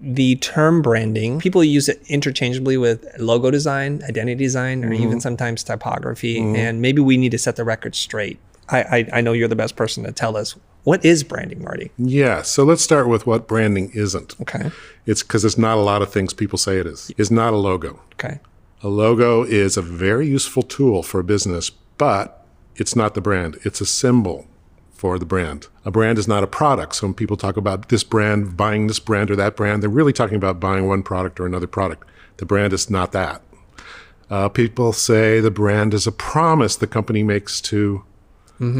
the term branding, people use it interchangeably with logo design, identity design, or even sometimes typography. And maybe we need to set the record straight. I know you're the best person to tell us. What is branding, Marty? Yeah, so let's start with what branding isn't. Okay. It's because it's not a lot of things people say it is. It's not a logo. Okay. A logo is a very useful tool for a business, but it's not the brand. It's a symbol for the brand. A brand is not a product. So when people talk about this brand, buying this brand or that brand, they're really talking about buying one product or another product. The brand is not that. People say the brand is a promise the company makes to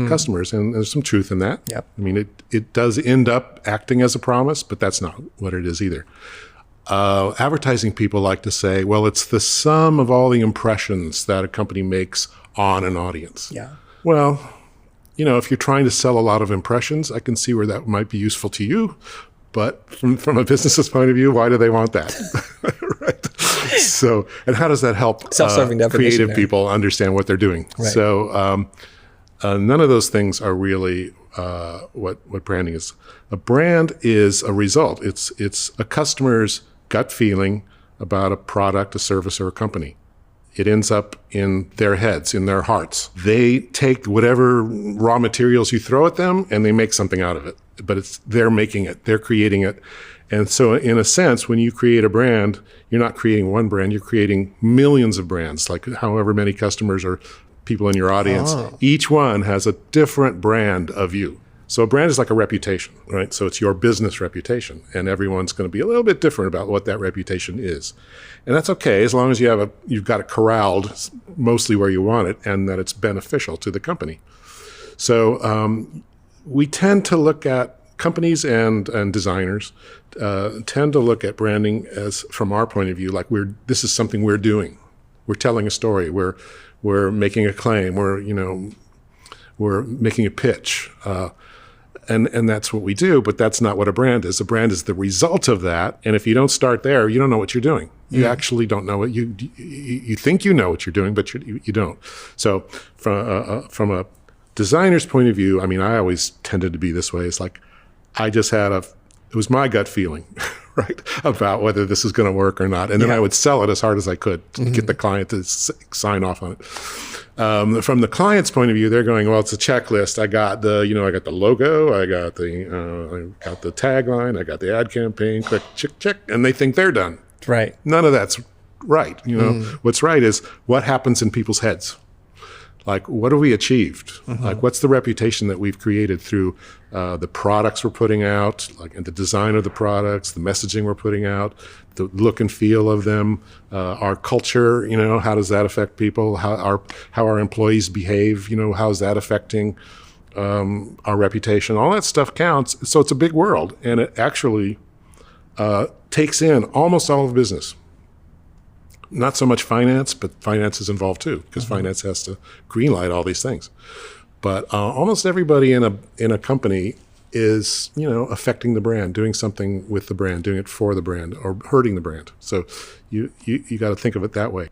customers, and there's some truth in that. Yep. I mean, it does end up acting as a promise, but that's not what it is either. Advertising people like to say, well, it's the sum of all the impressions that a company makes on an audience. Yeah. Well, if you're trying to sell a lot of impressions, I can see where that might be useful to you. But from a business's point of view, why do they want that? Right. So, and how does that help Self-serving definition creative there. people understand what they're doing? Right. So none of those things are really what branding is. A brand is a result. It's a customer's gut feeling about a product, a service, or a company. It ends up in their heads, in their hearts. They take whatever raw materials you throw at them and they make something out of it. But they're making it, they're creating it. And so in a sense, when you create a brand, you're not creating one brand, you're creating millions of brands, like however many customers or people in your audience. Oh. Each one has a different brand of you. So a brand is like a reputation, right? So it's your business reputation, and everyone's going to be a little bit different about what that reputation is. And that's okay, as long as you've got it corralled mostly where you want it and that it's beneficial to the company. So we tend to look at companies and designers tend to look at branding as, from our point of view, like this is something we're doing. We're telling a story. We're making a claim. We're making a pitch. And that's what we do, but that's not what a brand is. A brand is the result of that. And if you don't start there, you don't know what you're doing. You actually don't know what you think you know what you're doing, but you don't. So from a designer's point of view, I mean, I always tended to be this way. It's like, it was my gut feeling, right, about whether this is going to work or not. And then I would sell it as hard as I could to get the client to sign off on it. From the client's point of view, they're going, well, it's a checklist. I got the logo, I got the tagline, I got the ad campaign, click, check, and they think they're done. Right. None of that's right. What's right is what happens in people's heads. Like, what have we achieved? Like, what's the reputation that we've created through the products we're putting out, like, and the design of the products, the messaging we're putting out, the look and feel of them, our culture, how does that affect people? How our employees behave, how is that affecting our reputation? All that stuff counts. So it's a big world, and it actually takes in almost all of business. Not so much finance, but finance is involved too, because finance has to greenlight all these things. But almost everybody in a company is, affecting the brand, doing something with the brand, doing it for the brand, or hurting the brand. So you got to think of it that way.